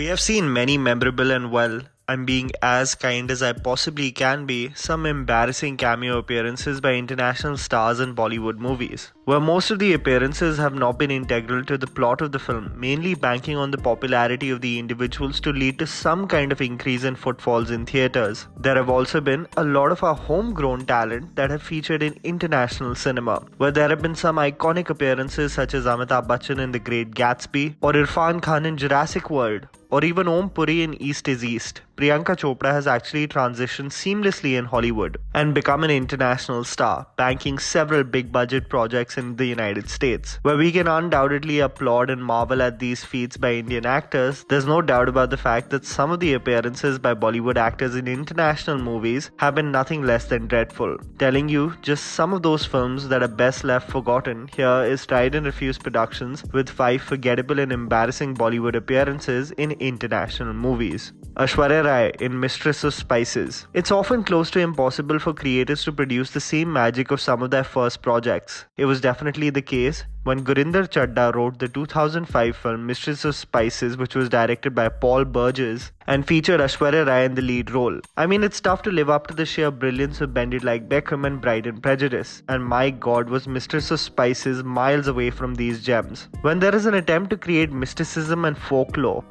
We have seen many memorable and I'm being as kind as I possibly can be, some embarrassing cameo appearances by international stars in Bollywood movies, where most of the appearances have not been integral to the plot of the film, mainly banking on the popularity of the individuals to lead to some kind of increase in footfalls in theatres. There have also been a lot of our homegrown talent that have featured in international cinema, where there have been some iconic appearances such as Amitabh Bachchan in The Great Gatsby, or Irfan Khan in Jurassic World, or even Om Puri in East is East. Priyanka Chopra has actually transitioned seamlessly in Hollywood and become an international star, banking several big budget projects in the United States. Where we can undoubtedly applaud and marvel at these feats by Indian actors, there's no doubt about the fact that some of the appearances by Bollywood actors in international movies have been nothing less than dreadful. Telling you just some of those films that are best left forgotten, here is Tried&Refused Productions with 5 forgettable and embarrassing Bollywood appearances in international movies. Aishwarya Rai in Mistress of Spices. It's often close to impossible for creators to produce the same magic of some of their first projects. It was definitely the case when Gurinder Chadda wrote the 2005 film Mistress of Spices, which was directed by Paul Burgess and featured Aishwarya Rai in the lead role. I mean, it's tough to live up to the sheer brilliance of Bend It Like Beckham and Pride and Prejudice, and my god was Mistress of Spices miles away from these gems. When there is an attempt to create mysticism and folklore,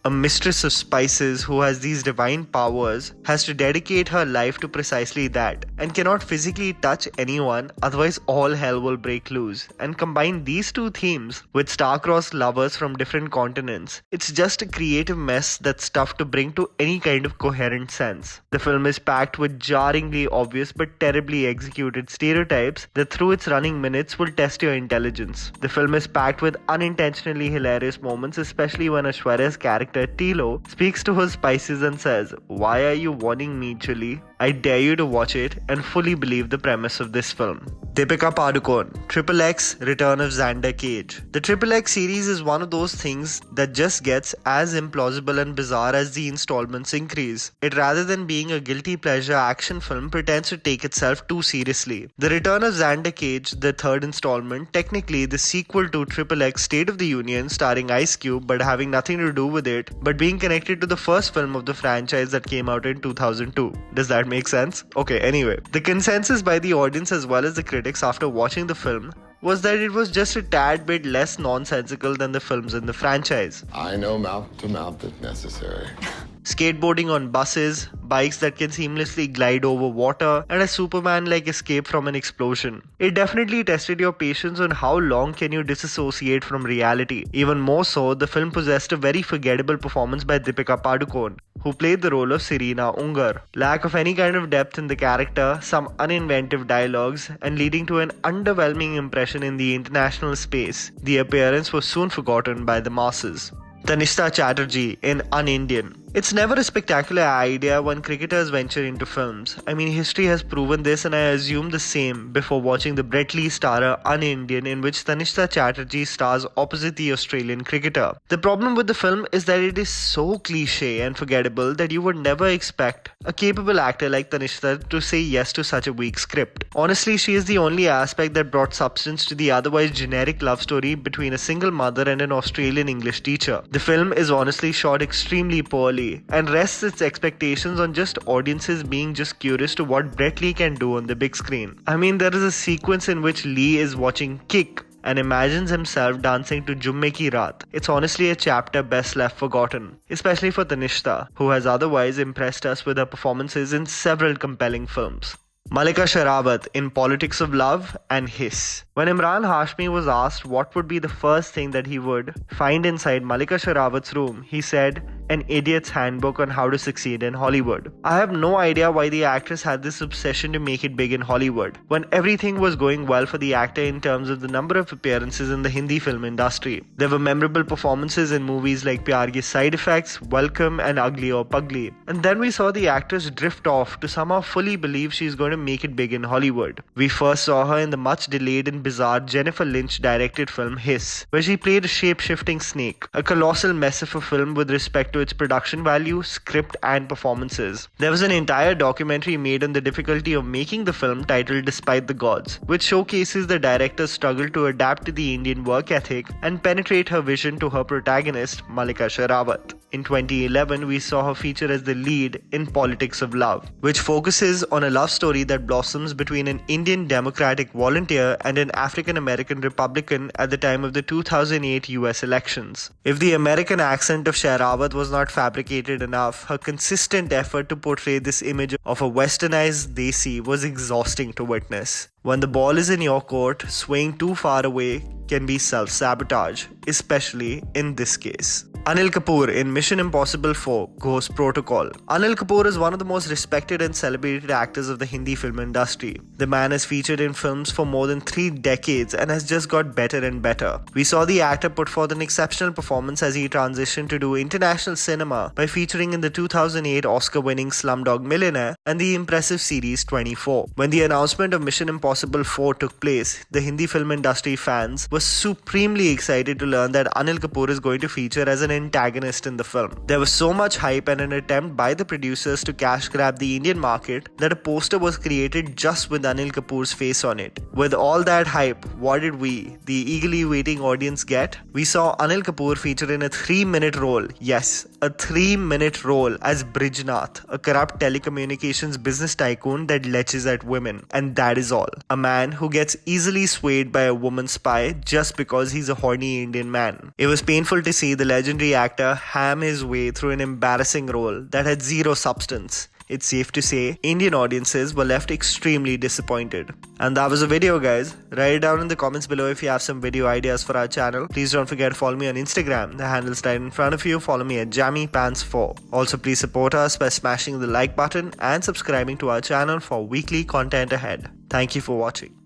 a Mistress of Spices who has these divine powers has to dedicate her life to precisely that and cannot physically touch anyone, otherwise all hell will break loose. And combine these two themes with star-crossed lovers from different continents, it's just a creative mess that's tough to bring to any kind of coherent sense. The film is packed with jarringly obvious but terribly executed stereotypes that through its running minutes will test your intelligence. The film is packed with unintentionally hilarious moments, especially when Aishwarya's character Tilo speaks to her spices and says, "Why are you warning me, Chili?" I dare you to watch it and fully believe the premise of this film. Deepika Padukone, Triple X, Return of Xander Cage. The Triple X series is one of those things that just gets as implausible and bizarre as the installments increase. It, rather than being a guilty pleasure action film, pretends to take itself too seriously. The Return of Xander Cage, the third installment, technically the sequel to Triple X State of the Union starring Ice Cube but having nothing to do with it, but being connected to the first film of the franchise that came out in 2002. Does that make sense? Okay, anyway. The consensus by the audience as well as the critics after watching the film was that it was just a tad bit less nonsensical than the films in the franchise. I know mouth to mouth if necessary. Skateboarding on buses, bikes that can seamlessly glide over water, and a Superman-like escape from an explosion. It definitely tested your patience on how long can you disassociate from reality. Even more so, the film possessed a very forgettable performance by Deepika Padukone, who played the role of Serena Ungar. Lack of any kind of depth in the character, some uninventive dialogues, and leading to an underwhelming impression in the international space, the appearance was soon forgotten by the masses. Tanishta Chatterjee in Un-Indian. It's never a spectacular idea when cricketers venture into films. History has proven this, and I assume the same before watching the Brett Lee starrer Un-Indian, in which Tanishta Chatterjee stars opposite the Australian cricketer. The problem with the film is that it is so cliche and forgettable that you would never expect a capable actor like Tanishta to say yes to such a weak script. Honestly, she is the only aspect that brought substance to the otherwise generic love story between a single mother and an Australian English teacher. The film is honestly shot extremely poorly and rests its expectations on just audiences being just curious to what Brett Lee can do on the big screen. There is a sequence in which Lee is watching Kick and imagines himself dancing to Jumme Ki Raat. It's honestly a chapter best left forgotten, especially for Tanishta, who has otherwise impressed us with her performances in several compelling films. Malika Sherawat in Politics of Love and Hiss. When Imran Hashmi was asked what would be the first thing that he would find inside Malika Sherawat's room, he said, "An idiot's handbook on how to succeed in Hollywood." I have no idea why the actress had this obsession to make it big in Hollywood, when everything was going well for the actor in terms of the number of appearances in the Hindi film industry. There were memorable performances in movies like Pyar Ki Side Effects, Welcome and Ugly or Pugly. And then we saw the actress drift off to somehow fully believe she's going to make it big in Hollywood. We first saw her in the much delayed and bizarre Jennifer Lynch directed film Hiss, where she played a shape-shifting snake, a colossal mess of a film with respect to its production value, script, and performances. There was an entire documentary made on the difficulty of making the film titled Despite the Gods, which showcases the director's struggle to adapt to the Indian work ethic and penetrate her vision to her protagonist, Malika Sherawat. In 2011, we saw her feature as the lead in Politics of Love, which focuses on a love story that blossoms between an Indian Democratic volunteer and an African American Republican at the time of the 2008 US elections. If the American accent of Sherawat was not fabricated enough, her consistent effort to portray this image of a westernized Desi was exhausting to witness. When the ball is in your court, swaying too far away can be self-sabotage, especially in this case. Anil Kapoor in Mission Impossible 4 Ghost Protocol. Anil Kapoor is one of the most respected and celebrated actors of the Hindi film industry. The man has featured in films for more than 3 decades and has just got better and better. We saw the actor put forth an exceptional performance as he transitioned to do international cinema by featuring in the 2008 Oscar-winning Slumdog Millionaire and the impressive series 24. When the announcement of Mission Impossible 4 took place, the Hindi film industry fans were supremely excited to learn that Anil Kapoor is going to feature as an antagonist in the film. There was so much hype and an attempt by the producers to cash grab the Indian market that a poster was created just with Anil Kapoor's face on it. With all that hype, what did we, the eagerly waiting audience, get? We saw Anil Kapoor feature in a 3-minute role, yes, a 3-minute role as Brijnath, a corrupt telecommunications business tycoon that leches at women. And that is all. A man who gets easily swayed by a woman spy just because he's a horny Indian man. It was painful to see the legendary actor ham his way through an embarrassing role that had zero substance. It's safe to say Indian audiences were left extremely disappointed. And that was the video, guys. Write it down in the comments below if you have some video ideas for our channel. Please don't forget to follow me on Instagram. The handle's right in front of you. Follow me at JammyPants4. Also, please support us by smashing the like button and subscribing to our channel for weekly content ahead. Thank you for watching.